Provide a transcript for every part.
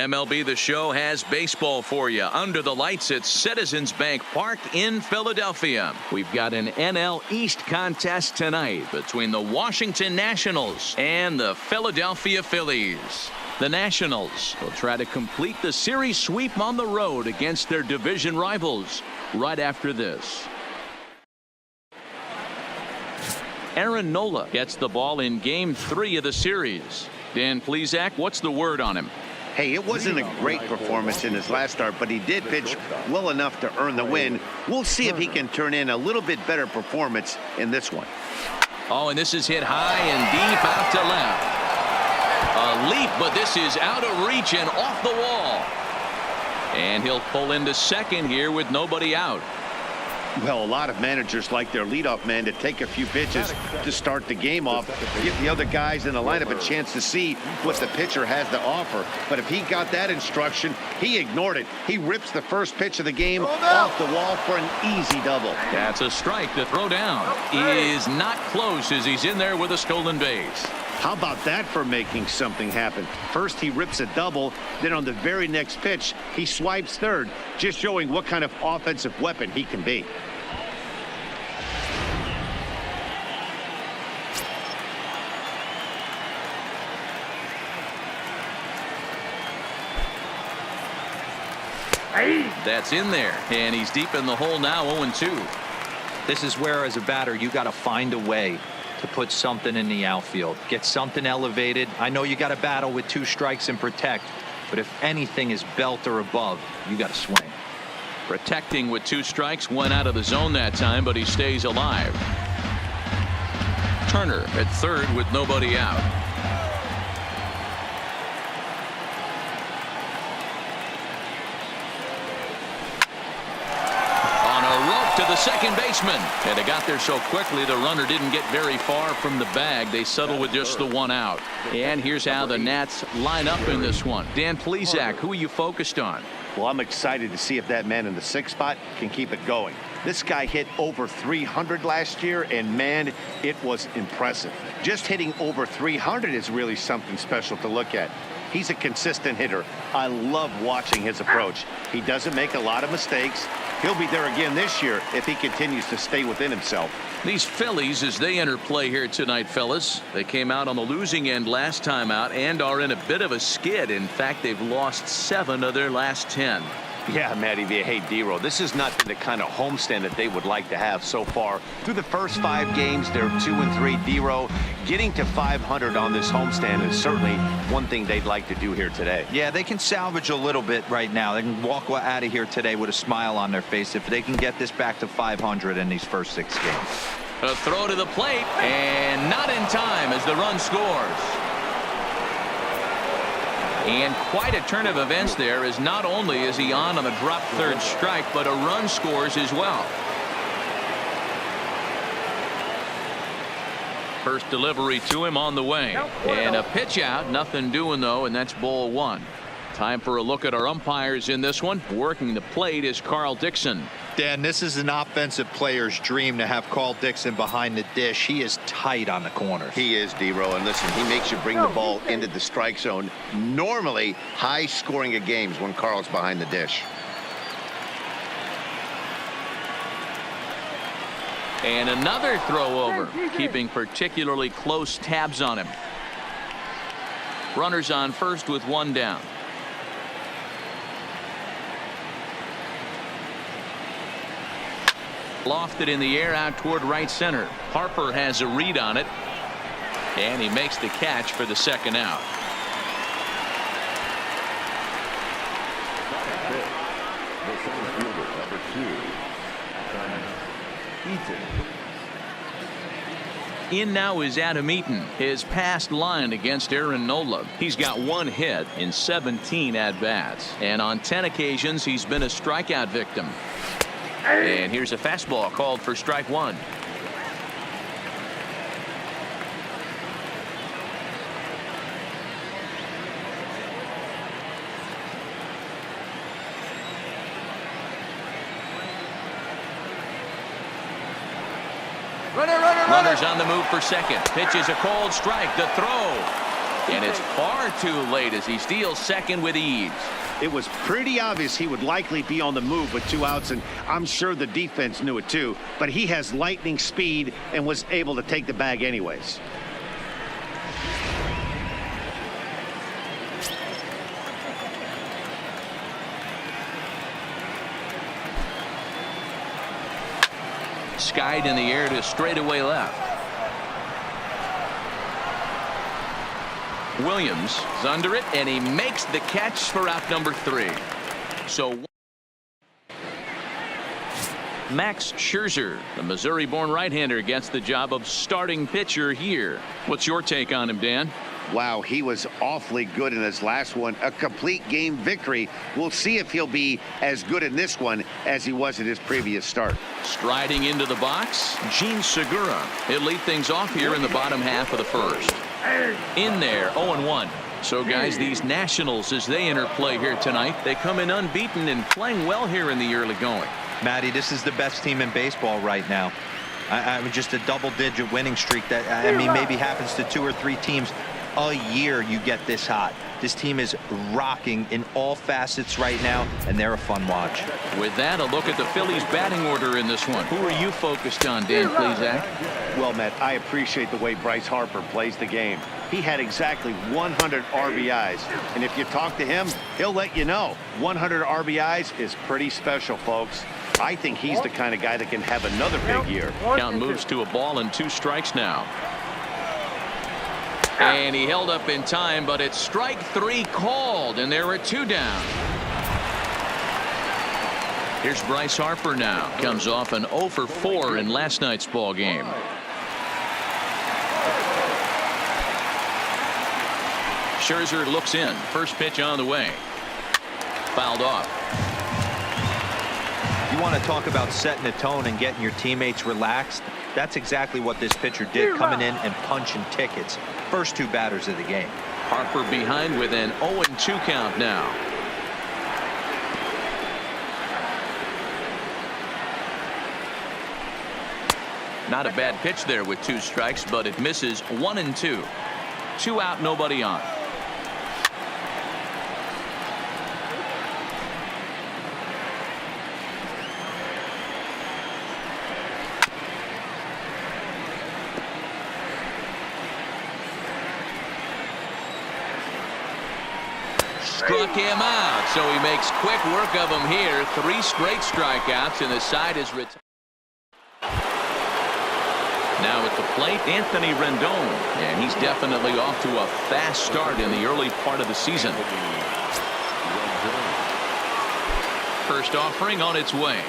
MLB The Show has baseball for you under the lights at Citizens Bank Park in Philadelphia. We've got an NL East contest tonight between the Washington Nationals and the Philadelphia Phillies. The Nationals will try to complete the series sweep on the road against their division rivals right after this. Aaron Nola gets the ball in Game 3 of the series. Dan Plesac, what's the word on him? Hey, it wasn't a great performance in his last start, but he did pitch well enough to earn the win. We'll see if he can turn in a little bit better performance in this one. Oh, and this is hit high and deep out to left. A leap, but this is out of reach and off the wall. And he'll pull into second here with nobody out. Well, a lot of managers like their leadoff man to take a few pitches to start the game off, give the other guys in the lineup a chance to see what the pitcher has to offer. But if he got that instruction, he ignored it. He rips the first pitch of the game off the wall for an easy double. That's a strike. The throw down is not close as he's in there with a stolen base. How about that for making something happen? First he rips a double, then on the very next pitch he swipes third, just showing what kind of offensive weapon he can be. That's in there, and he's deep in the hole now. 0-2. This is where, as a batter, you got to find a way to put something in the outfield, get something elevated. I know you got to battle with 2 strikes and protect, but if anything is belt or above, you got to swing. Protecting with 2 strikes, went out of the zone that time, but he stays alive. Turner at third with nobody out. To the second baseman, and they got there so quickly the runner didn't get very far from the bag. They settled with just the 1 out. And here's how the Nats line up in this one. Dan Plesac, who are you focused on? Well, I'm excited to see if that man in the 6th spot can keep it going. This guy hit over 300 last year, and man, it was impressive. Just hitting over 300 is really something special to look at. He's a consistent hitter. I love watching his approach. He doesn't make a lot of mistakes. He'll be there again this year if he continues to stay within himself. These Phillies, as they enter play here tonight, fellas, they came out on the losing end last time out and are in a bit of a skid. In fact, they've lost 7 of their last 10. Yeah, Matty V. Hey, D-Row, this is not the kind of homestand that they would like to have so far. Through the first 5 games, they're 2-3. D-Row, getting to 500 on this homestand is certainly one thing they'd like to do here today. Yeah, they can salvage a little bit right now. They can walk out of here today with a smile on their face if they can get this back to 500 in these first 6 games. A throw to the plate, and not in time as the run scores. And quite a turn of events there, as not only is he on the drop third strike, but a run scores as well. First delivery to him on the way, and a pitch out, nothing doing though, and that's ball 1. Time for a look at our umpires in this one. Working the plate is Carl Dixon. Dan, this is an offensive player's dream to have Carl Dixon behind the dish. He is tight on the corners. He is, D-Row, and listen, he makes you bring the ball into the strike zone. Normally high scoring of games when Carl's behind the dish. And another throw over, keeping particularly close tabs on him. Runners on first with 1 down. Lofted in the air out toward right center. Harper has a read on it, and he makes the catch for the 2nd out. In now is Adam Eaton. His past line against Aaron Nola. He's got 1 hit in 17 at-bats, and on 10 occasions he's been a strikeout victim. And here's a fastball called for strike 1. Runners on the move for second. Pitch is a called strike. The throw. And it's far too late as he steals second with ease. It was pretty obvious he would likely be on the move with 2 outs, and I'm sure the defense knew it too. But he has lightning speed and was able to take the bag anyways. Skied in the air to straightaway left. Williams is under it, and he makes the catch for out number 3. So Max Scherzer, the Missouri-born right-hander, gets the job of starting pitcher here. What's your take on him, Dan? Wow, he was awfully good in his last one. A complete game victory. We'll see if he'll be as good in this one as he was in his previous start. Striding into the box, Gene Segura. He'll lead things off here in the bottom half of the first. In there, 0-1. So, guys, these Nationals, as they enter play here tonight, they come in unbeaten and playing well here in the early going. Matty, this is the best team in baseball right now. I just a double-digit winning streak that, I mean, maybe happens to 2 or 3 teams a year. You get this hot. This team is rocking in all facets right now, and they're a fun watch. With that, a look at the Phillies batting order in this one. Who are you focused on, Dan Plesac? Well, Matt, I appreciate the way Bryce Harper plays the game. He had exactly 100 RBIs, and if you talk to him, he'll let you know 100 RBIs is pretty special, folks. I think he's the kind of guy that can have another big year. Count moves to a ball and 2 strikes now. And he held up in time, but it's strike 3 called, and there are 2 down. Here's Bryce Harper now. Comes off an 0 for 4 in last night's ball game. Scherzer looks in. First pitch on the way. Fouled off. You want to talk about setting a tone and getting your teammates relaxed? That's exactly what this pitcher did, coming in and punching tickets. First 2 batters of the game. Harper behind with an 0-2 count now. Not a bad pitch there with 2 strikes, but it misses. 1-2. 2 out, nobody on. Struck him out, so he makes quick work of him here. 3 straight strikeouts, and the side is retired. Now at the plate, Anthony Rendon, and he's definitely off to a fast start in the early part of the season. First offering on its way.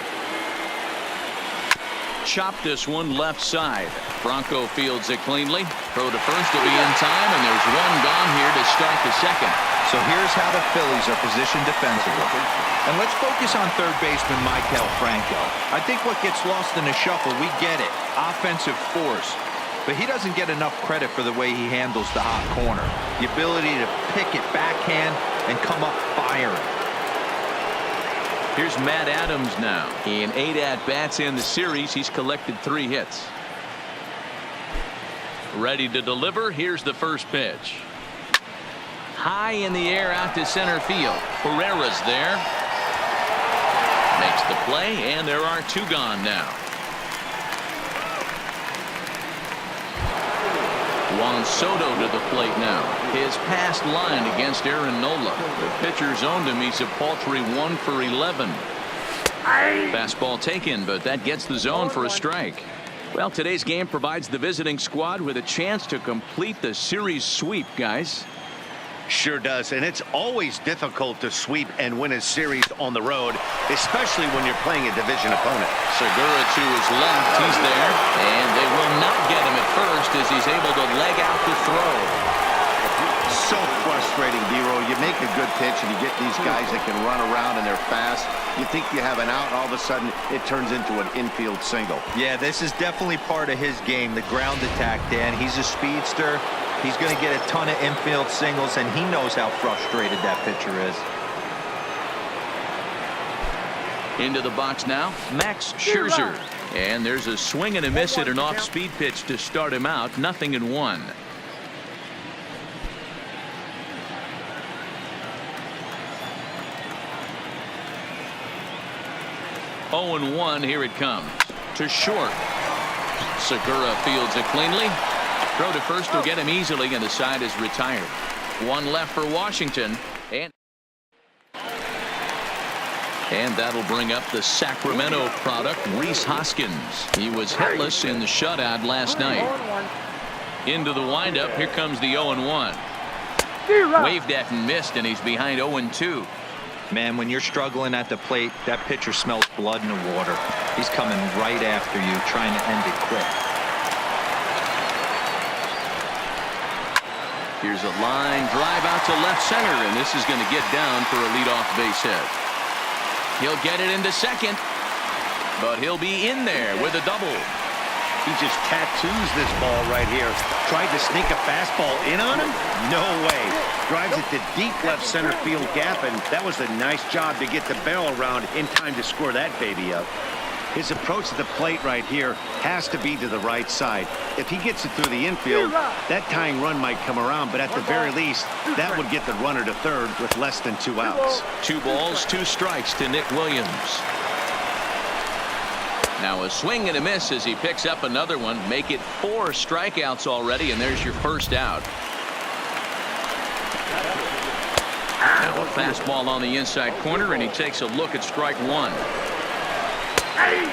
Chop this one left side. Bronco fields it cleanly. Throw to first to be in time, and there's 1 gone here to start the second. So here's how the Phillies are positioned defensively. And let's focus on third baseman Maikel Franco. I think what gets lost in the shuffle, we get it, offensive force. But he doesn't get enough credit for the way he handles the hot corner. The ability to pick it backhand and come up firing. Here's Matt Adams now. In 8 at-bats in the series, he's collected 3 hits. Ready to deliver. Here's the first pitch. High in the air out to center field. Herrera's there. Makes the play, and there are 2 gone now. Juan Soto to the plate now. His past line against Aaron Nola. The pitcher's owned him. He's a paltry 1 for 11. Fastball taken, but that gets the zone for a strike. Well, today's game provides the visiting squad with a chance to complete the series sweep, guys. Sure does, and it's always difficult to sweep and win a series on the road, especially when you're playing a division opponent. Segura to his left, he's there, and they will not get him at first as he's able to leg out the throw. So frustrating, D-Row. You make a good pitch and you get these guys that can run around and they're fast. You think you have an out, and all of a sudden it turns into an infield single. Yeah, this is definitely part of his game, the ground attack, Dan. He's a speedster. He's going to get a ton of infield singles, and he knows how frustrated that pitcher is. Into the box now, Max Scherzer. And there's a swing and a miss at an off-speed pitch to start him out. 0-1. 0-1. Here it comes to short. Segura fields it cleanly. Throw to first will get him easily, and the side is retired. One left for Washington, and that'll bring up the Sacramento product, Rhys Hoskins. He was hitless in the shutout last night. Into the windup. Here comes the 0-1. Waved at and missed, and he's behind 0-2. Man, when you're struggling at the plate, that pitcher smells blood in the water. He's coming right after you, trying to end it quick. Here's a line drive out to left center, and this is going to get down for a leadoff base hit. He'll get it into second, but he'll be in there with a double. He just tattoos this ball right here. Tried to sneak a fastball in on him? No way. Drives it to deep left center field gap, and that was a nice job to get the barrel around in time to score that baby up. His approach to the plate right here has to be to the right side. If he gets it through the infield, that tying run might come around, but at the very least, that would get the runner to third with less than 2 outs. 2 balls, 2 strikes to Nick Williams. Now a swing and a miss as he picks up another one. Make it 4 strikeouts already, and there's your first out. Now a fastball on the inside corner, and he takes a look at strike 1.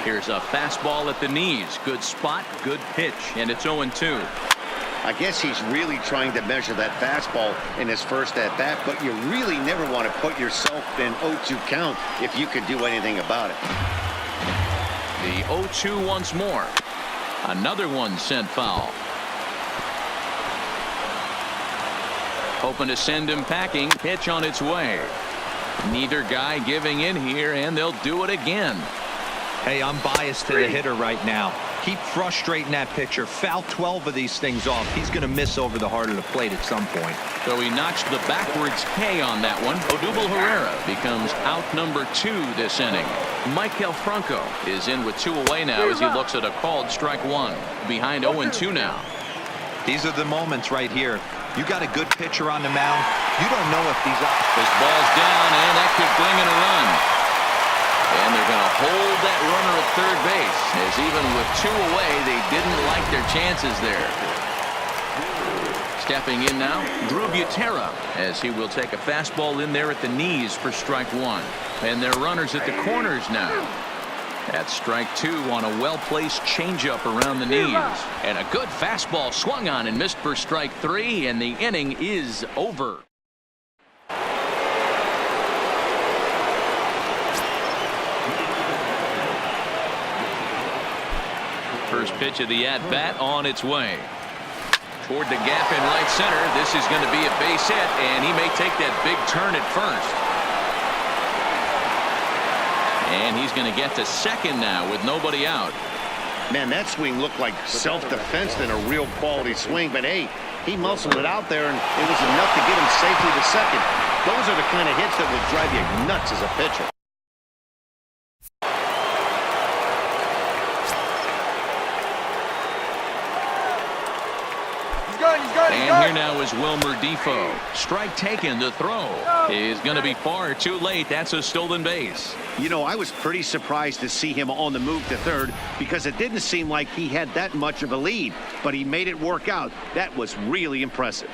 Here's a fastball at the knees. Good spot, good pitch, and it's 0-2. I guess he's really trying to measure that fastball in his first at bat, but you really never want to put yourself in 0-2 count if you could do anything about it. The 0-2 once more. Another one sent foul. Hoping to send him packing. Pitch on its way. Neither guy giving in here, and they'll do it again. Hey, I'm biased to the hitter right now. Keep frustrating that pitcher. Foul 12 of these things off. He's going to miss over the heart of the plate at some point. So he notched the backwards K on that one. Odubel Herrera becomes out number 2 this inning. Maikel Franco is in with 2 away now as he looks at a called strike 1. Behind 0-2 now. These are the moments right here. You got a good pitcher on the mound. You don't know if these out. This ball's down, and that could bring in a run. And they're going to hold that runner at third base, as even with 2 away, they didn't like their chances there. Stepping in now, Drew Butera, as he will take a fastball in there at the knees for strike 1. And their runners at the corners now. That's strike 2 on a well-placed changeup around the knees. And a good fastball swung on and missed for strike 3, and the inning is over. First pitch of the at-bat on its way. Toward the gap in right center. This is going to be a base hit, and he may take that big turn at first. And he's going to get to second now with nobody out. Man, that swing looked like self-defense than a real quality swing, but hey, he muscled it out there, and it was enough to get him safely to second. Those are the kind of hits that will drive you nuts as a pitcher. And here now is Wilmer Defoe. Strike taken. The throw is going to be far too late. That's a stolen base. You know, I was pretty surprised to see him on the move to third because it didn't seem like he had that much of a lead, but he made it work out. That was really impressive.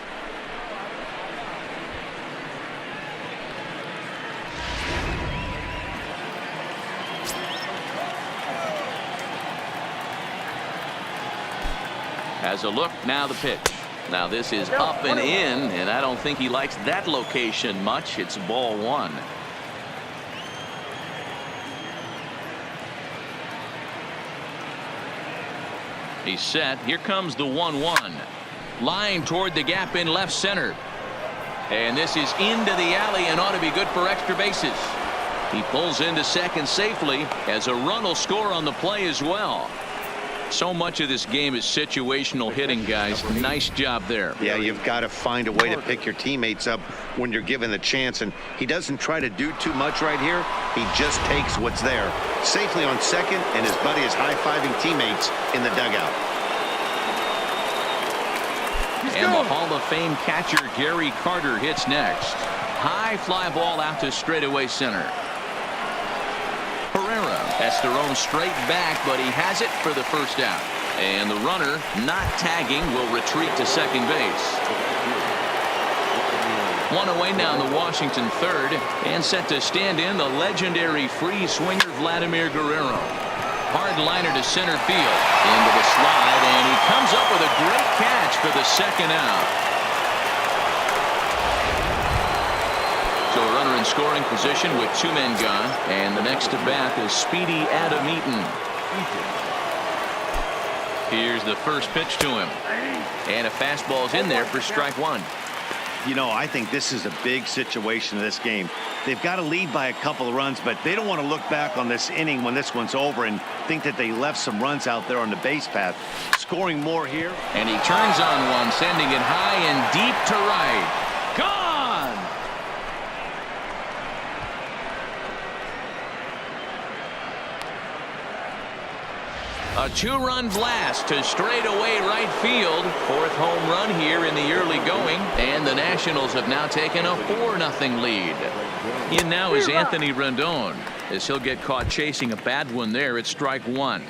Has a look. Now the pitch. Now this is up and in, and I don't think he likes that location much. It's ball 1. He's set. Here comes the 1-1. Line toward the gap in left center. And this is into the alley and ought to be good for extra bases. He pulls into second safely as a run will score on the play as well. So much of this game is situational hitting, guys. Nice job there. Yeah, you've got to find a way to pick your teammates up when you're given the chance, and he doesn't try to do too much right here. He just takes what's there. Safely on second, and his buddy is high-fiving teammates in the dugout. And the Hall of Fame catcher Gary Carter hits next. High fly ball out to straightaway center. Herrera Has to roam straight back, but he has it for the first out. And the runner, not tagging, will retreat to second base. One away now in the Washington third, and set to stand in the legendary free swinger Vladimir Guerrero. Hard liner to center field. Into the slide, and he comes up with a great catch for the second out. So a runner in scoring position with two men gone, and the next to bat is speedy Adam Eaton. Here's the first pitch to him, and a fastball's in there for strike one. You know, I think this is a big situation in this game. They've got to lead by a couple of runs, but they don't want to look back on this inning when this one's over and think that they left some runs out there on the base path. Scoring more here. And he turns on one, sending it high and deep to right. Gone! A two-run blast to straightaway right field. Fourth home run here in the early going, and the Nationals have now taken a 4-0 lead. In now is Anthony Rendon, as he'll get caught chasing a bad one there at strike one.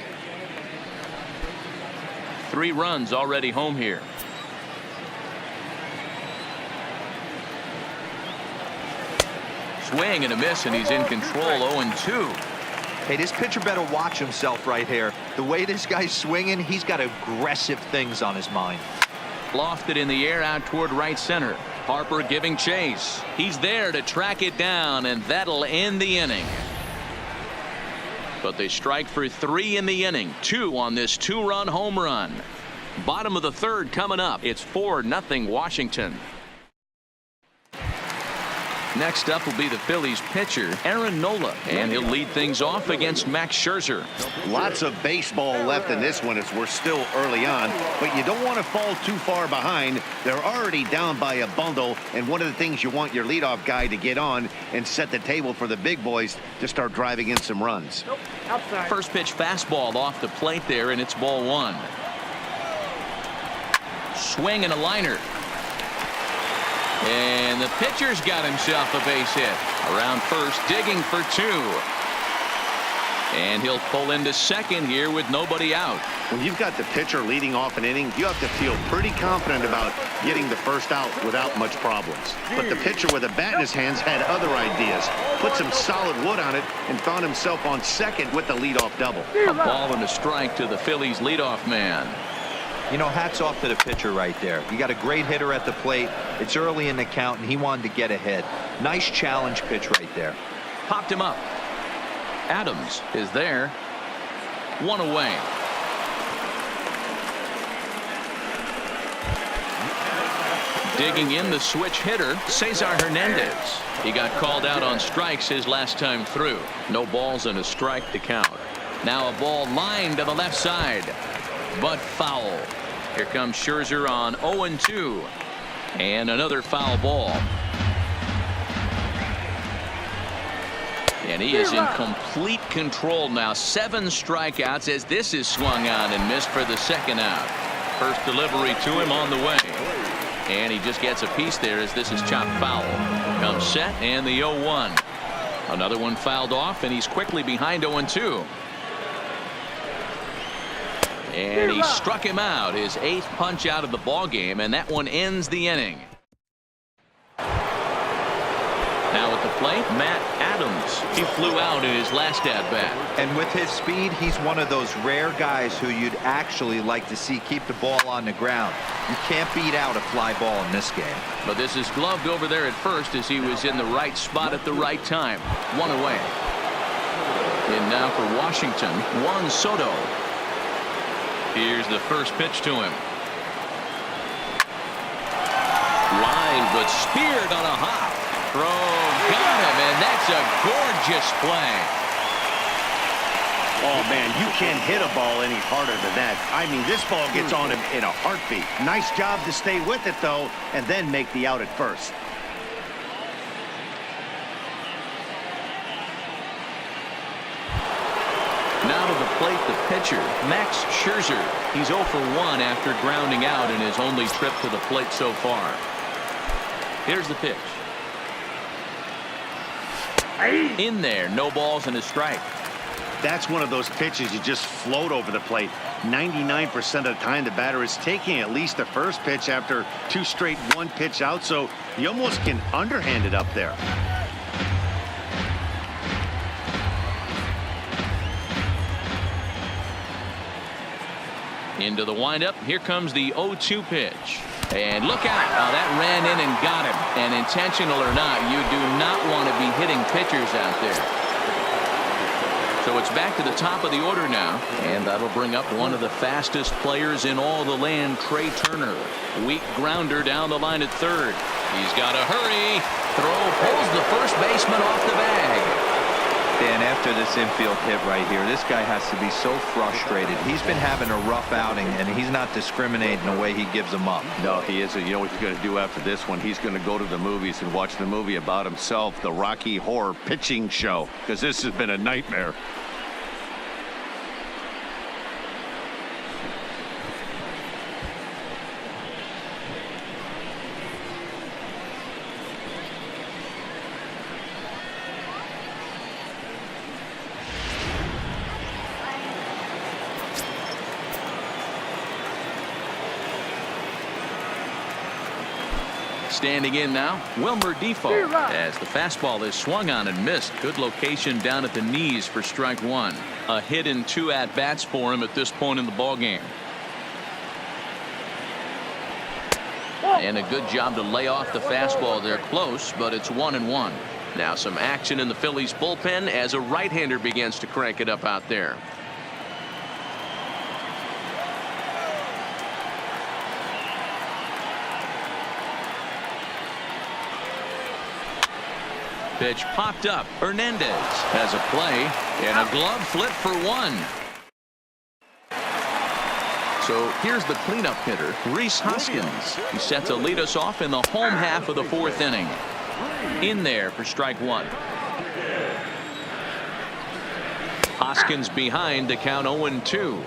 3 runs already home here. Swing and a miss, and he's in control. 0-2. Hey, this pitcher better watch himself right here. The way this guy's swinging, he's got aggressive things on his mind. Lofted in the air out toward right center. Harper giving chase. He's there to track it down, and that'll end the inning. But they strike for 3 in the inning. 2 on this 2-run home run. Bottom of the third coming up. It's 4-0 Washington. Next up will be the Phillies pitcher, Aaron Nola, and he'll lead things off against Max Scherzer. Lots of baseball left in this one as we're still early on, but you don't want to fall too far behind. They're already down by a bundle, and one of the things you want your leadoff guy to get on and set the table for the big boys to start driving in some runs. First pitch fastball off the plate there, and it's ball 1. Swing and a liner. And the pitcher's got himself a base hit. Around first, digging for 2. And he'll pull into second here with nobody out. When you've got the pitcher leading off an inning, you have to feel pretty confident about getting the first out without much problems. But the pitcher with a bat in his hands had other ideas. Put some solid wood on it and found himself on second with the leadoff double. A ball and a strike to the Phillies leadoff man. You know, hats off to the pitcher right there. You got a great hitter at the plate. It's early in the count, and he wanted to get ahead. Nice challenge pitch right there. Popped him up. Adams is there. 1 away. Digging in the switch hitter, Cesar Hernandez. He got called out on strikes his last time through. No balls and a strike to count. Now a ball lined to the left side, but foul. Here comes Scherzer on 0-2. And another foul ball. And he is in complete control now. 7 strikeouts as this is swung on and missed for the second out. First delivery to him on the way. And he just gets a piece there as this is chopped foul. Comes set and the 0-1. Another one fouled off, and he's quickly behind 0-2. And he struck him out, his 8th punch out of the ball game, and that one ends the inning. Now at the plate, Matt Adams. He flew out in his last at-bat. And with his speed, he's one of those rare guys who you'd actually like to see keep the ball on the ground. You can't beat out a fly ball in this game. But this is gloved over there at first as he was in the right spot at the right time. 1 away. And now for Washington, Juan Soto. Here's the first pitch to him. Line, but speared on a hop. Throw, got him, and that's a gorgeous play. Oh, man, you can't hit a ball any harder than that. I mean, this ball gets on him in a heartbeat. Nice job to stay with it, though, and then make the out at first. Now to the plate, the pitcher, Max Scherzer. He's 0 for 1 after grounding out in his only trip to the plate so far. Here's the pitch. In there, no balls and a strike. That's one of those pitches you just float over the plate. 99% of the time the batter is taking at least the first pitch after 2 straight 1-pitch out, so you almost can underhand it up there. Into the windup. Here comes the 0-2 pitch. And look out. Oh, that ran in and got him. And intentional or not, you do not want to be hitting pitchers out there. So it's back to the top of the order now. And that'll bring up one of the fastest players in all the land, Trey Turner. Weak grounder down the line at third. He's got to hurry. Throw pulls the first baseman off the bag. Dan, after this infield hit right here, this guy has to be so frustrated. He's been having a rough outing, and he's not discriminating the way he gives them up. No, he isn't. You know what he's going to do after this one? He's going to go to the movies and watch the movie about himself, the Rocky Horror Pitching Show, because this has been a nightmare. Standing in now, Wilmer Defoe, as the fastball is swung on and missed. Good location down at the knees for strike one. A hit in 2 at-bats for him at this point in the ballgame. And a good job to lay off the fastball there close, but it's 1-1. Now some action in the Phillies bullpen as a right-hander begins to crank it up out there. Pitch popped up. Hernandez has a play and a glove flip for 1. So here's the cleanup hitter, Rhys Hoskins. He's set to lead us off in the home half of the 4th inning. In there for strike 1. Hoskins behind to count 0-2.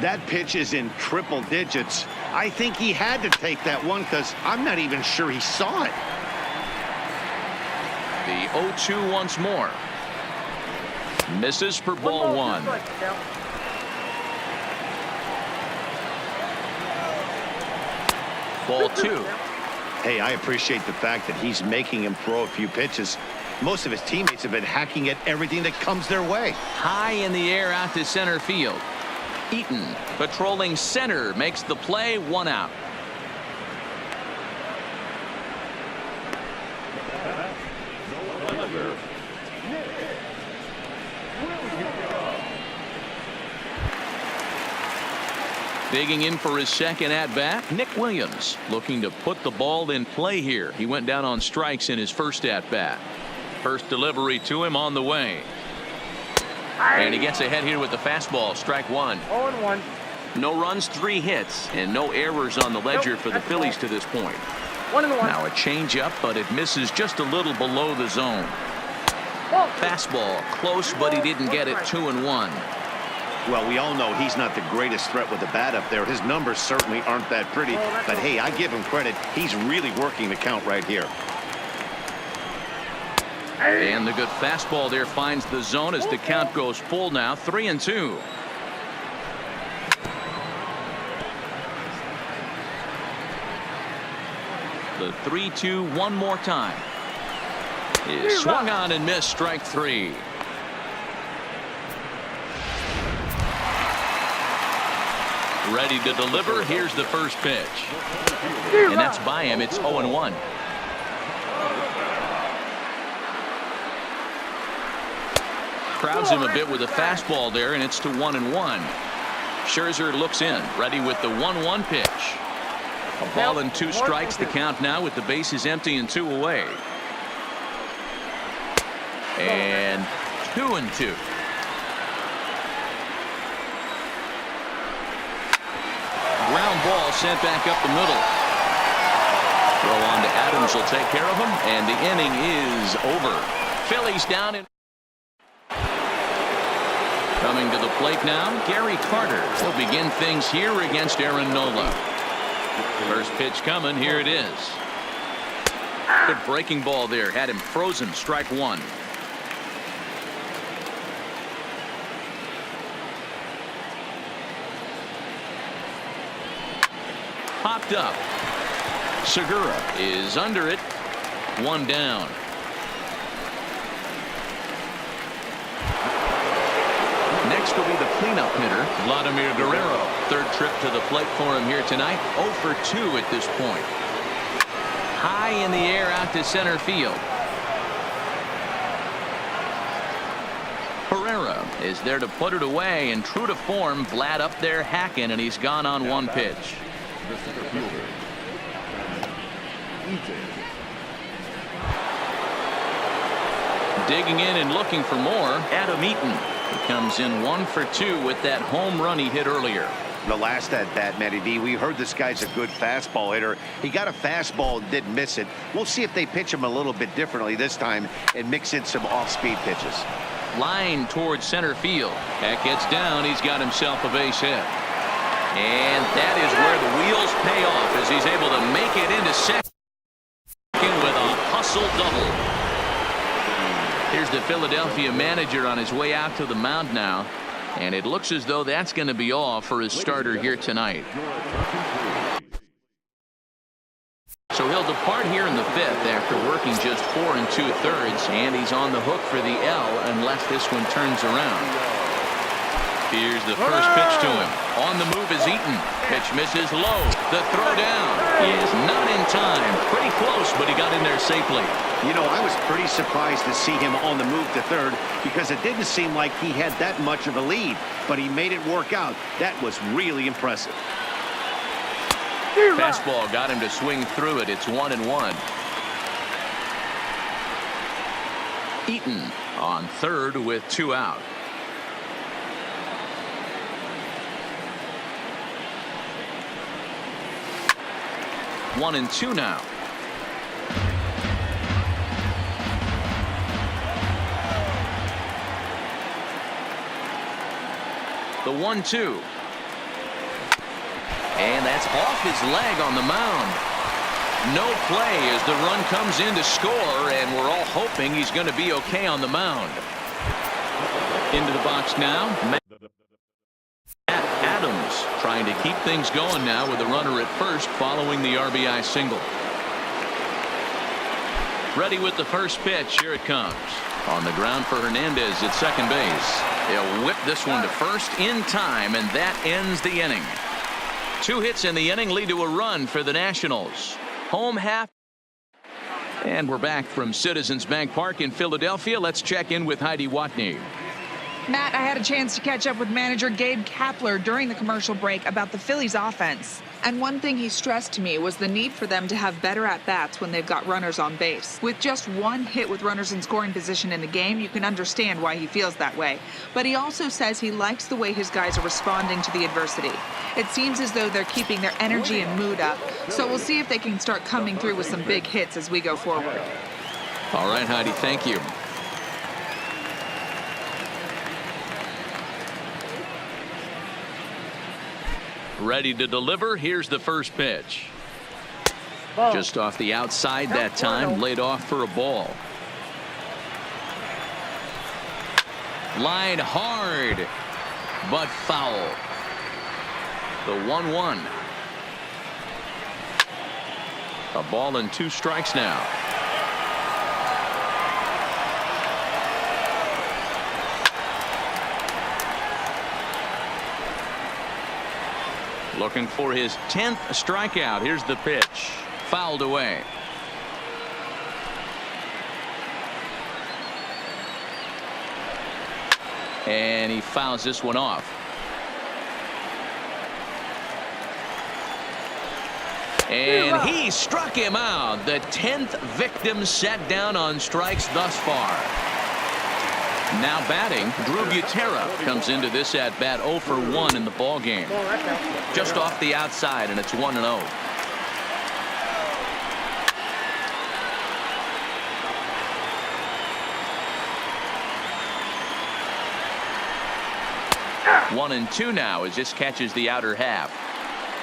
That pitch is in triple digits. I think he had to take that one because I'm not even sure he saw it. The 0-2 once more. Misses for ball 1. Ball 2. Hey, I appreciate the fact that he's making him throw a few pitches. Most of his teammates have been hacking at everything that comes their way. High in the air out to center field. Eaton patrolling center makes the play. 1 out. Digging in for his second at-bat, Nick Williams looking to put the ball in play here. He went down on strikes in his first at-bat. First delivery to him on the way. And he gets ahead here with the fastball. Strike 1. 0-1. No runs, 3 hits, and no errors on the ledger for the Phillies to this point. 1-1. Now a changeup, but it misses just a little below the zone. Fastball close, but he didn't get it. 2-1. Well, we all know he's not the greatest threat with the bat up there. His numbers certainly aren't that pretty, but hey, I give him credit. He's really working the count right here. And the good fastball there finds the zone as the count goes full now. 3-2. The 3-2 one more time. Is swung on and missed. Strike 3. Ready to deliver. Here's the first pitch. And that's by him. It's 0-1. Crowds him a bit with a fastball there, and it's to 1-1. Scherzer looks in, ready with the 1-1 pitch. A ball and 2 strikes. The count now with the bases empty and 2 away. And 2-2. Ground ball sent back up the middle. Throw on to Adams will take care of him, and the inning is over. Phillies down in. Coming to the plate now, Gary Carter will begin things here against Aaron Nola. First pitch coming. Here it is. Good breaking ball there. Had him frozen. Strike 1. Popped up. Segura is under it. One down. Next will be the cleanup hitter, Vladimir Guerrero. Third trip to the plate for him here tonight. 0 for 2 at this point. High in the air out to center field. Herrera is there to put it away, and true to form, Vlad up there hacking, and he's gone on one pitch. The center fielder, Digging in and looking for more, Adam Eaton. He comes in 1 for 2 with that home run he hit earlier. The last at bat, Matty V, we heard this guy's a good fastball hitter. He got a fastball and didn't miss it. We'll see if they pitch him a little bit differently this time and mix in some off-speed pitches. Line towards center field. That gets down. He's got himself a base hit. And that is where the wheels pay off as he's able to make it into second with a hustle double. Here's the Philadelphia manager on his way out to the mound now. And it looks as though that's going to be all for his starter here tonight. So he'll depart here in the 5th after working just 4 2/3, and he's on the hook for the L unless this one turns around. Here's the first pitch to him. On the move is Eaton. Pitch misses low. The throw down is not in time. Pretty close, but he got in there safely. You know, I was pretty surprised to see him on the move to third because it didn't seem like he had that much of a lead, but he made it work out. That was really impressive. Fastball got him to swing through it. It's 1-1. Eaton on third with 2 out. One and 2 now. The 1-2. And that's off his leg on the mound. No play as the run comes in to score, and we're all hoping he's going to be okay on the mound. Into the box now. Matt Adams trying to keep things going now with a runner at first following the RBI single. Ready with the first pitch. Here it comes. On the ground for Hernandez at second base. They'll whip this one to first in time, and that ends the inning. 2 hits in the inning lead to a run for the Nationals. Home half. And we're back from Citizens Bank Park in Philadelphia. Let's check in with Heidi Watney. Matt, I had a chance to catch up with manager Gabe Kapler during the commercial break about the Phillies offense. And one thing he stressed to me was the need for them to have better at-bats when they've got runners on base. With just 1 hit with runners in scoring position in the game, you can understand why he feels that way. But he also says he likes the way his guys are responding to the adversity. It seems as though they're keeping their energy and mood up. So we'll see if they can start coming through with some big hits as we go forward. All right, Heidi, thank you. Ready to deliver. Here's the first pitch. Just off the outside that time, laid off for a ball. Line hard, but foul. The 1-1. A ball and 2 strikes now. Looking for his 10th strikeout. Here's the pitch. Fouled away. And he fouls this one off. And he struck him out. The 10th victim set down on strikes thus far. Now batting, Drew Butera comes into this at bat 0 for 1 in the ball game. Just off the outside, and it's 1-0. One and 2 now as this catches the outer half.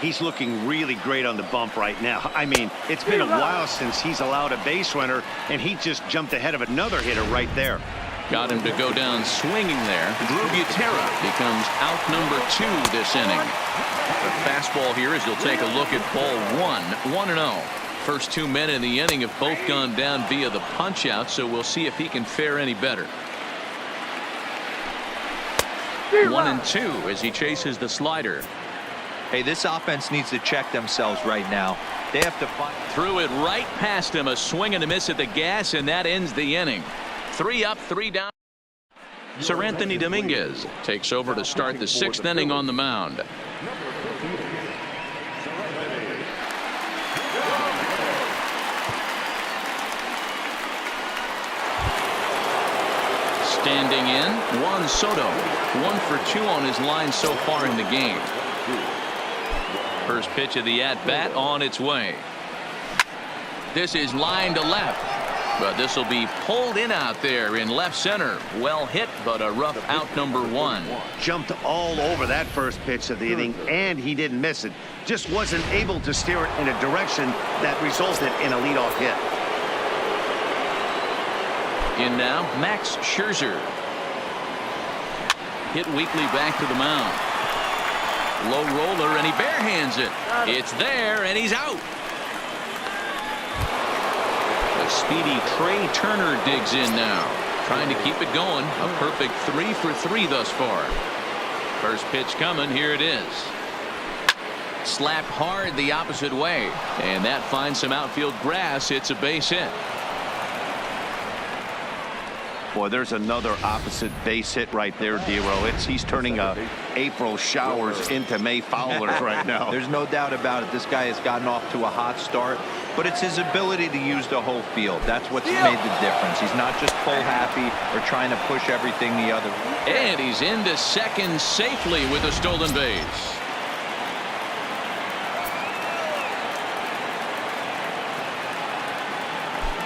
He's looking really great on the bump right now. I mean, it's been a while since he's allowed a base runner, and he just jumped ahead of another hitter right there. Got him to go down swinging there. Drew Butera becomes out number 2 this inning. fastball here as he'll take a look at ball 1-0. First 2 men in the inning have both gone down via the punch out, so we'll see if he can fare any better. 1-2 as he chases the slider. Hey, this offense needs to check themselves right now. They have to find. Threw it right past him. A swing and a miss at the gas, and that ends the inning. 3 up, 3 down. Sir Anthony Dominguez takes over to start the 6th inning on the mound. Standing in, Juan Soto. 1 for 2 on his line so far in the game. First pitch of the at-bat on its way. This is line to left. But this will be pulled in out there in left center. Well hit, but a rough out number 1. Jumped all over that first pitch of the inning, and he didn't miss it. Just wasn't able to steer it in a direction that resulted in a leadoff hit. In now, Max Scherzer. Hit weakly back to the mound. Low roller, and he barehands it. It's there, and he's out. The speedy Trey Turner digs in now, trying to keep it going. A perfect 3 for 3 thus far. First pitch coming. Here it is. Slapped hard the opposite way, and that finds some outfield grass. It's a base hit. Boy, there's another opposite base hit right there, Dero. He's turning April showers into May foulers right now. There's no doubt about it. This guy has gotten off to a hot start, but it's his ability to use the whole field. That's what's made the difference. He's not just pull happy or trying to push everything the other way. And he's into second safely with a stolen base.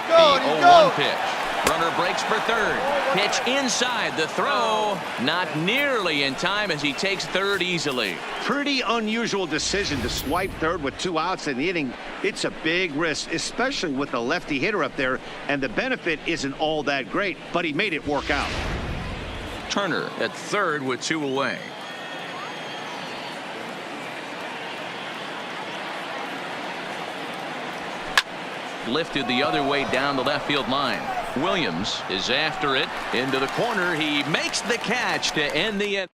The 0-1 pitch. Runner breaks for third. Pitch inside. The throw not nearly in time as he takes third easily. Pretty unusual decision to swipe third with 2 outs in the inning. It's a big risk, especially with the lefty hitter up there, and the benefit isn't all that great, but he made it work out. Turner at third with 2 away. Lifted the other way down the left field line. Williams is after it into the corner. He makes the catch to end the inning.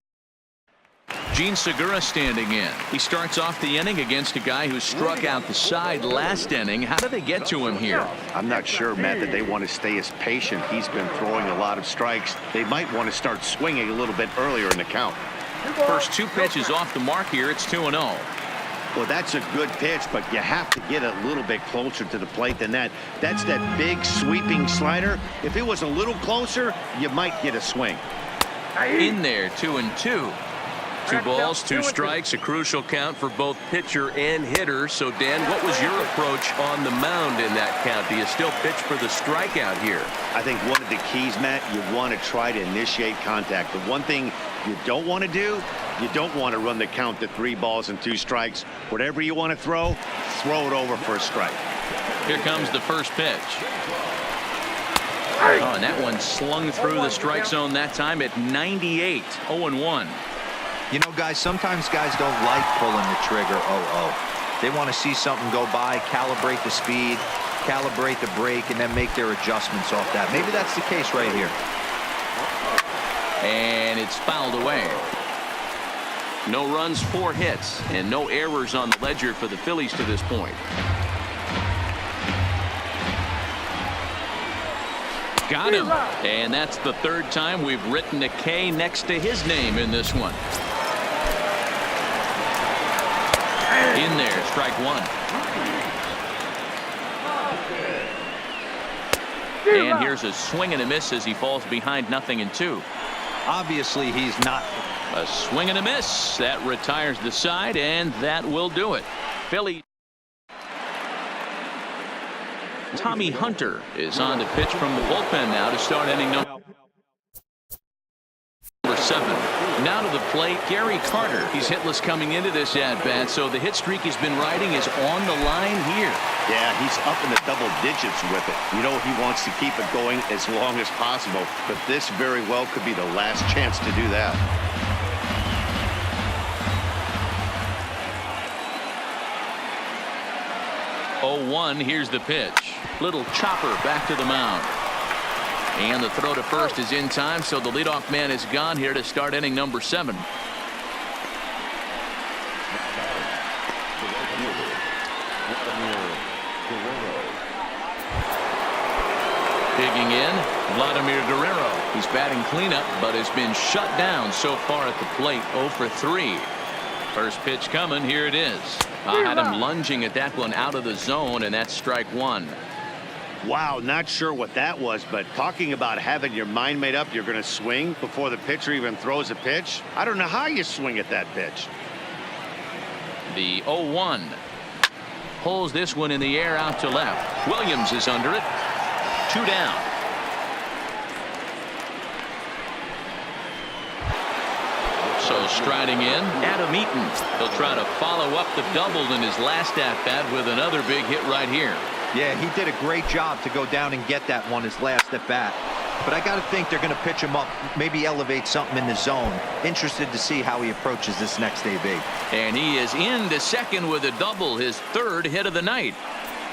Gene Segura standing in. He starts off the inning against a guy who struck out the side last inning. How did they get to him here? I'm not sure, Matt, that they want to stay as patient. He's been throwing a lot of strikes. They might want to start swinging a little bit earlier in the count. First 2 pitches off the mark here. It's 2-0. Well, that's a good pitch, but you have to get a little bit closer to the plate than that. That's that big sweeping slider. If it was a little closer, you might get a swing. In there, 2-2. 2 balls, 2 strikes, a crucial count for both pitcher and hitter. So, Dan, what was your approach on the mound in that count? Do you still pitch for the strikeout here? I think one of the keys, Matt, you want to try to initiate contact. The one thing you don't want to do, you don't want to run the count to 3 balls and 2 strikes. Whatever you want to throw it over for a strike. Here comes the first pitch. Oh, and that one slung through the strike zone that time at 98. 0-1. You know, guys, sometimes guys don't like pulling the trigger 0-0. They want to see something go by, calibrate the speed, calibrate the brake, and then make their adjustments off that. Maybe that's the case right here. And it's fouled away. No runs, 4 hits, and no errors on the ledger for the Phillies to this point. Got him. And that's the 3rd time we've written a K next to his name in this one. In there, strike 1. And here's a swing and a miss as he falls behind 0-2. Obviously, he's not. A swing and a miss. That retires the side, and that will do it. Philly. Tommy Hunter is on to pitch from the bullpen now to start inning number 7. Now to the plate, Gary Carter. He's hitless coming into this at-bat, so the hit streak he's been riding is on the line here. Yeah, he's up in the double digits with it. You know, he wants to keep it going as long as possible, but this very well could be the last chance to do that. 0-1. Here's the pitch. Little chopper back to the mound. And the throw to first is in time, so the leadoff man is gone here to start inning number 7. Digging in, Vladimir Guerrero. He's batting cleanup, but has been shut down so far at the plate. 0 for 3. First pitch coming. Here it is. I had him lunging at that one out of the zone, and that's strike 1. Wow, not sure what that was, but talking about having your mind made up, you're going to swing before the pitcher even throws a pitch. I don't know how you swing at that pitch. The 0-1. Pulls this one in the air out to left. Williams is under it. 2 down. So striding in, Adam Eaton. He'll try to follow up the double in his last at-bat with another big hit right here. Yeah, he did a great job to go down and get that one his last at bat. But I got to think they're going to pitch him up, maybe elevate something in the zone. Interested to see how he approaches this next AB. And he is into second with a double, his 3rd hit of the night.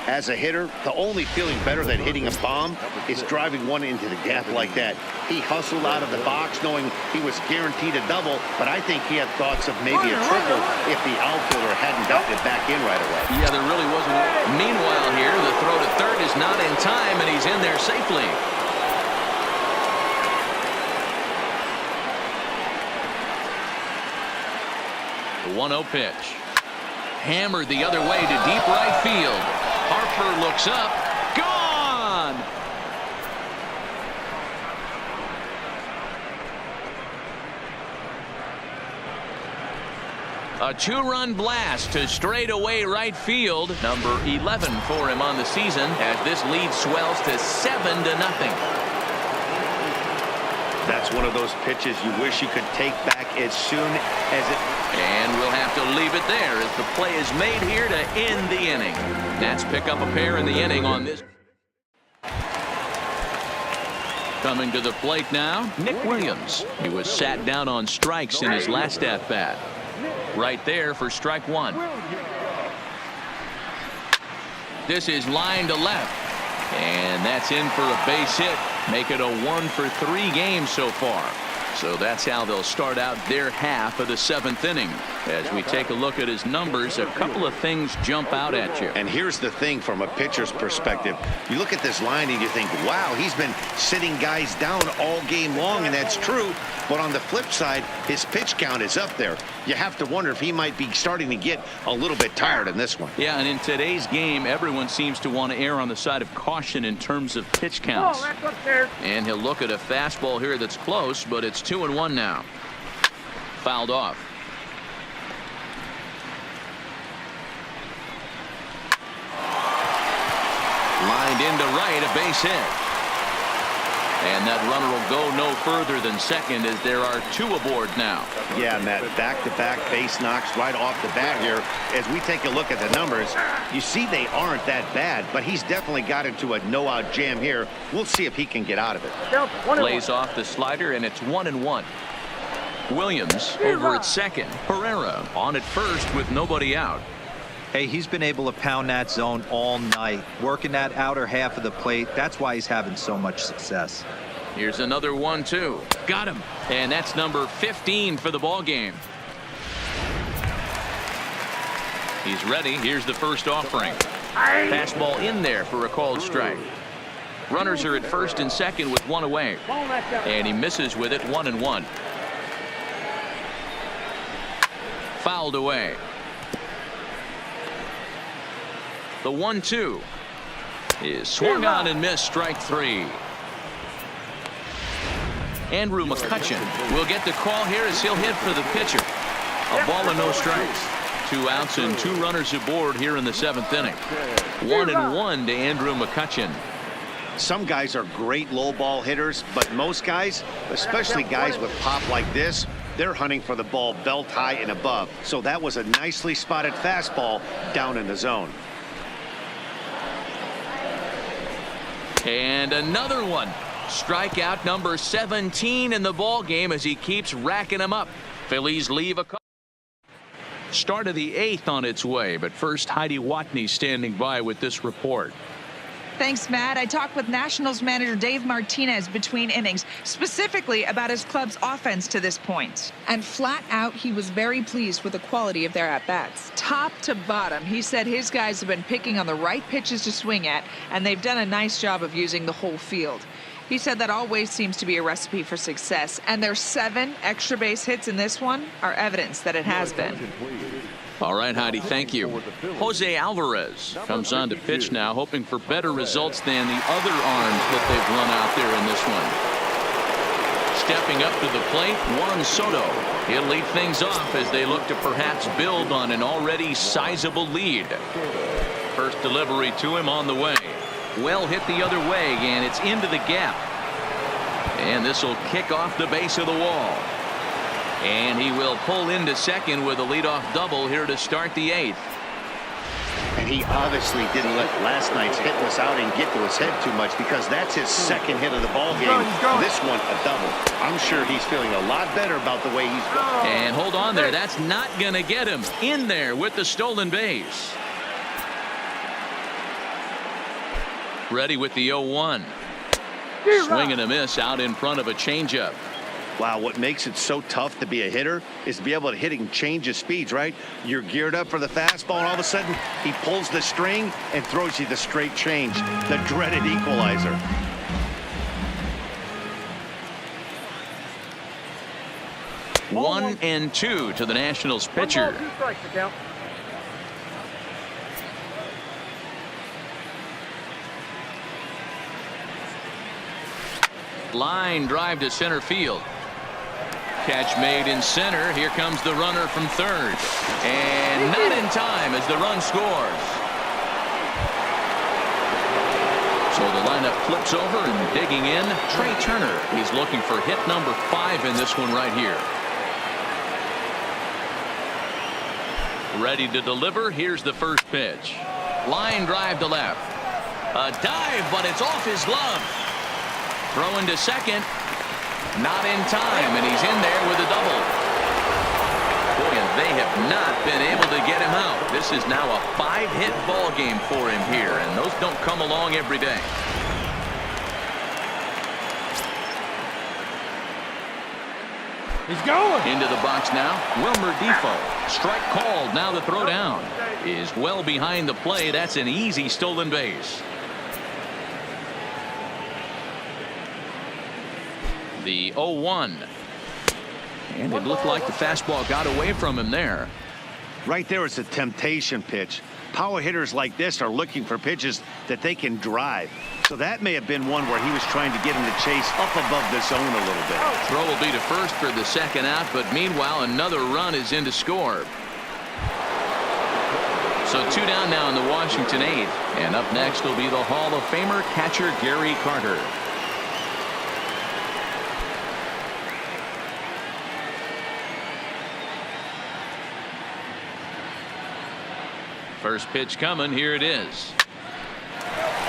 As a hitter, the only feeling better than hitting a bomb is driving one into the gap like that. He hustled out of the box knowing he was guaranteed a double, but I think he had thoughts of maybe a triple if the outfielder hadn't gotten it back in right away. Yeah, there really wasn't. Meanwhile here, the throw to third is not in time, and he's in there safely. The 1-0 pitch. Hammered the other way to deep right field. Harper looks up. Gone! A 2-run blast to straightaway right field. Number 11 for him on the season as this lead swells to 7-0. That's one of those pitches you wish you could take back as soon as it... And we'll have to leave it there as the play is made here to end the inning. Nats pick up a pair in the inning on this. Coming to the plate now, Nick Williams. He was sat down on strikes in his last at-bat. Right there for strike 1. This is line to left. And that's in for a base hit. Make it a 1 for 3 games so far. So that's how they'll start out their half of the 7th inning. As we take a look at his numbers, a couple of things jump out at you. And here's the thing from a pitcher's perspective. You look at this line and you think, wow, he's been sitting guys down all game long, and that's true. But on the flip side, his pitch count is up there. You have to wonder if he might be starting to get a little bit tired in this one. Yeah, and in today's game, everyone seems to want to err on the side of caution in terms of pitch counts. And he'll look at a fastball here that's close, but it's 2-1 now. Fouled off. Lined into right, a base hit. And that runner will go no further than second as there are 2 aboard now. Yeah, Matt, back-to-back base knocks right off the bat here. As we take a look at the numbers, you see they aren't that bad, but he's definitely got into a no-out jam here. We'll see if he can get out of it. Plays off the slider, and it's 1-1. Williams over at second. Herrera on at first with nobody out. Hey, he's been able to pound that zone all night, working that outer half of the plate. That's why he's having so much success. Here's another 1-2. Got him. And that's number 15 for the ball game. He's ready. Here's the first offering. Fastball in there for a called strike. Runners are at first and second with 1 away. And he misses with it. 1-1. Fouled away. The 1-2 is swung on and missed. Strike 3. Andrew McCutchen will get the call here as he'll hit for the pitcher. A ball and no strikes. 2 outs and 2 runners aboard here in the 7th inning. 1-1 to Andrew McCutchen. Some guys are great low ball hitters, but most guys, especially guys with pop like this, they're hunting for the ball belt high and above. So that was a nicely spotted fastball down in the zone. And another one. Strikeout number 17 in the ball game as he keeps racking them up. Phillies leave a couple. Start of the 8th on its way, but first Heidi Watney standing by with this report. Thanks, Matt. I talked with Nationals manager Dave Martinez between innings, specifically about his club's offense to this point. And flat out, he was very pleased with the quality of their at-bats. Top to bottom, he said his guys have been picking on the right pitches to swing at, and they've done a nice job of using the whole field. He said that always seems to be a recipe for success, and their 7 extra base hits in this one are evidence that it has been. All right, Heidi, thank you. Jose Alvarez comes on to pitch now, hoping for better results than the other arms that they've run out there in this one. Stepping up to the plate, Juan Soto. He'll lead things off as they look to perhaps build on an already sizable lead. First delivery to him on the way. Well hit the other way, and it's into the gap. And this will kick off the base of the wall. And he will pull into second with a leadoff double here to start the 8th. And he obviously didn't let last night's hitless outing get to his head too much, because that's his second hit of the ball game. This one a double. I'm sure he's feeling a lot better about the way he's going. And hold on there. That's not going to get him in there with the stolen base. Ready with the 0-1. Swing and a miss out in front of a changeup. Wow, what makes it so tough to be a hitter is to be able to hit and change his speeds, right? You're geared up for the fastball, and all of a sudden he pulls the string and throws you the straight change, the dreaded equalizer. One and two to the Nationals pitcher. Line drive to center field. Catch made in center. Here comes the runner from third. And not in time as the run scores. So the lineup flips over, and digging in, Trey Turner. He's looking for hit number 5 in this one right here. Ready to deliver. Here's the first pitch. Line drive to left. A dive, but it's off his glove. Throwing to second. Not in time, and he's in there with a double. Boy, and they have not been able to get him out. This is now a 5-hit ball game for him here, and those don't come along every day. He's going. Into the box now. Wilmer Defoe. Strike called. Now the throw down is well behind the play. That's an easy stolen base. The 0-1. And it looked like the fastball got away from him there. Right there, it's a temptation pitch. Power hitters like this are looking for pitches that they can drive. So that may have been one where he was trying to get him to chase up above the zone a little bit. Throw will be to first for the second out, but meanwhile another run is in to score. So 2 down now in the Washington 8th. And up next will be the Hall of Famer catcher Gary Carter. First pitch coming. Here it is.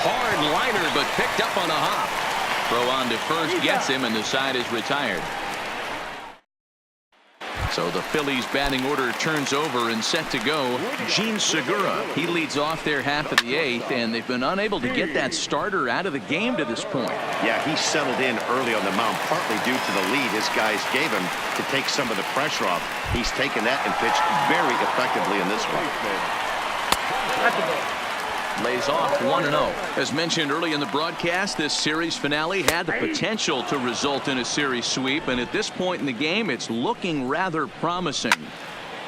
Hard liner, but picked up on a hop. Throw on to first gets him, and the side is retired. So the Phillies batting order turns over and set to go. Gene Segura, he leads off their half of the 8th, and they've been unable to get that starter out of the game to this point. Yeah, he settled in early on the mound, partly due to the lead his guys gave him to take some of the pressure off. He's taken that and pitched very effectively in this one. Lays off 1-0. As mentioned early in the broadcast, this series finale had the potential to result in a series sweep, and at this point in the game, it's looking rather promising.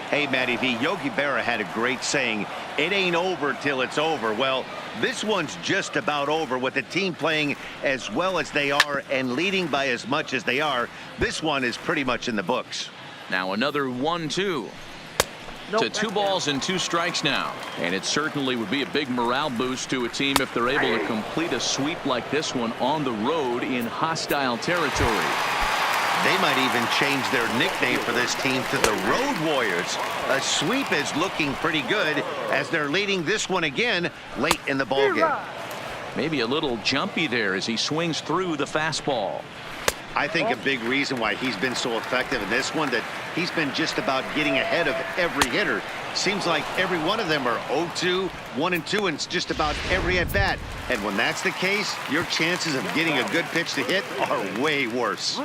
Hey, Matty V, Yogi Berra had a great saying, it ain't over till it's over. Well, this one's just about over with the team playing as well as they are and leading by as much as they are. This one is pretty much in the books. Now another 1-2. To 2 balls and 2 strikes now. And it certainly would be a big morale boost to a team if they're able to complete a sweep like this one on the road in hostile territory. They might even change their nickname for this team to the Road Warriors. A sweep is looking pretty good as they're leading this one again late in the ballgame. Maybe a little jumpy there as he swings through the fastball. I think a big reason why he's been so effective in this one that he's been just about getting ahead of every hitter. Seems like every one of them are 0-2, 1-2, and it's just about every at-bat. And when that's the case, your chances of getting a good pitch to hit are way worse.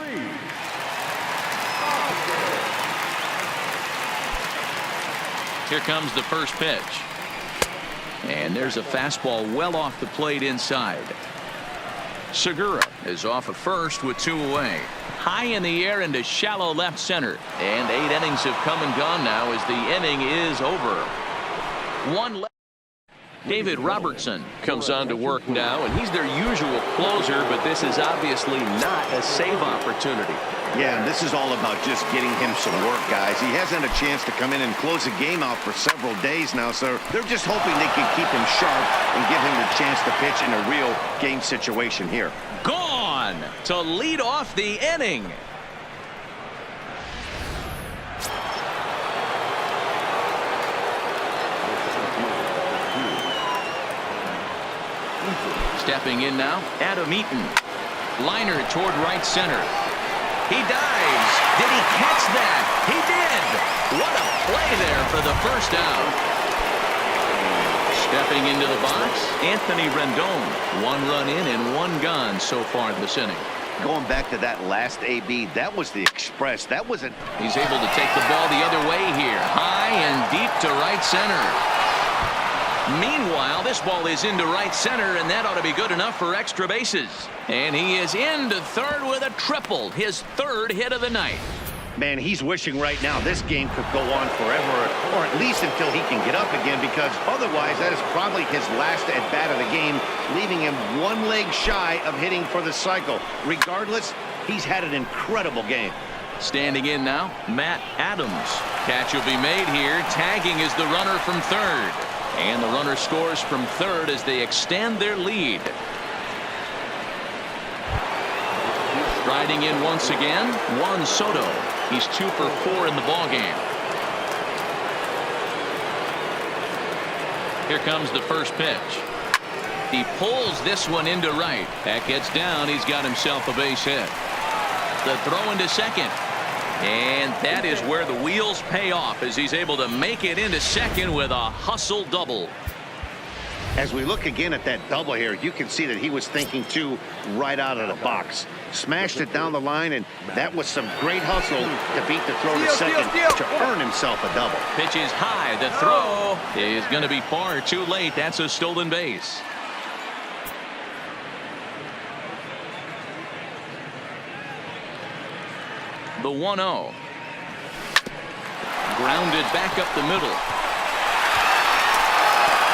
Here comes the first pitch. And there's a fastball well off the plate inside. Segura is off at first with 2 away. High in the air into shallow left center. And 8 innings have come and gone now as the inning is over. 1 left. David Robertson comes on to work now, and he's their usual closer, but this is obviously not a save opportunity. Yeah, and this is all about just getting him some work, guys. He hasn't had a chance to come in and close the game out for several days now, so they're just hoping they can keep him sharp and give him the chance to pitch in a real game situation here. Gone to lead off the inning. Stepping in now, Adam Eaton. Liner toward right center. He dives. Did he catch that? He did. What a play there for the first out. Stepping into the box, Anthony Rendon. 1 run in and 1 gone so far this inning. Going back to that last AB, that was the express. That wasn't. He's able to take the ball the other way here. High and deep to right center. Meanwhile, this ball is into right center, and that ought to be good enough for extra bases. And he is into third with a triple, his 3rd hit of the night. Man, he's wishing right now this game could go on forever, or at least until he can get up again, because otherwise that is probably his last at-bat of the game, leaving him 1 leg shy of hitting for the cycle. Regardless, he's had an incredible game. Standing in now, Matt Adams. Catch will be made here. Tagging is the runner from third. And the runner scores from third as they extend their lead. Striding in once again, Juan Soto. He's 2 for 4 in the ballgame. Here comes the first pitch. He pulls this one into right. That gets down. He's got himself a base hit. The throw into second. And that is where the wheels pay off as he's able to make it into second with a hustle double. As we look again at that double here, you can see that he was thinking too right out of the box. Smashed it down the line, and that was some great hustle to beat the throw to second to earn himself a double. Pitch is high. The throw is going to be far too late. That's a stolen base. The 1-0. Grounded back up the middle.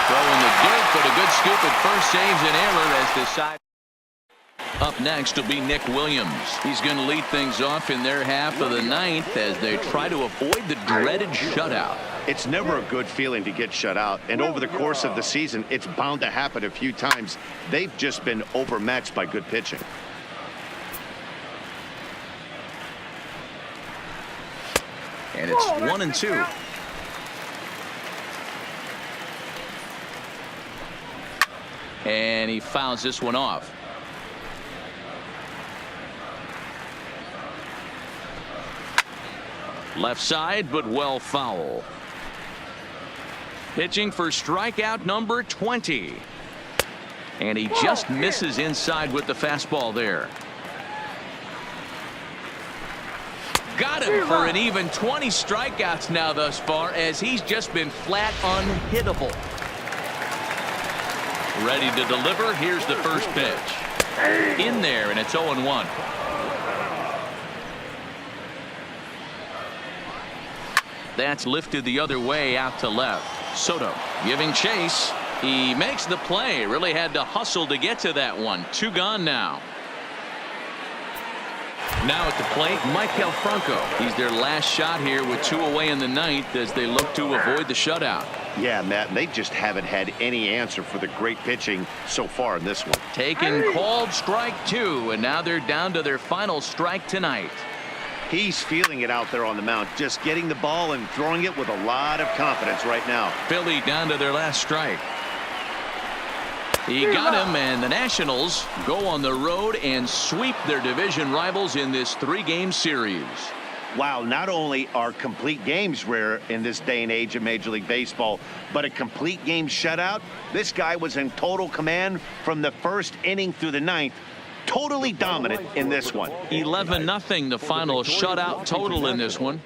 Throwing the dirt, but a good scoop at first saves an error as the side. Up next will be Nick Williams. He's going to lead things off in their half of the 9th as they try to avoid the dreaded shutout. It's never a good feeling to get shut out, and over the course of the season, it's bound to happen a few times. They've just been overmatched by good pitching. And it's 1-2. And he fouls this one off. Left side, but well foul. Pitching for strikeout number 20. And he just misses inside with the fastball there. Got him for an even 20 strikeouts now thus far, as he's just been flat unhittable. Ready to deliver. Here's the first pitch. In there, and it's 0-1. That's lifted the other way out to left. Soto giving chase. He makes the play. Really had to hustle to get to that one. 2 gone now. Now at the plate, Maikel Franco. He's their last shot here with 2 away in the 9th as they look to avoid the shutout. Yeah, Matt, they just haven't had any answer for the great pitching so far in this one. Taken called strike 2, and now they're down to their final strike tonight. He's feeling it out there on the mound, just getting the ball and throwing it with a lot of confidence right now. Philly down to their last strike. He got him, and the Nationals go on the road and sweep their division rivals in this 3-game series. Wow, not only are complete games rare in this day and age of Major League Baseball, but a complete game shutout. This guy was in total command from the first inning through the ninth. Totally dominant in this one. 11-0 the final shutout total in this one.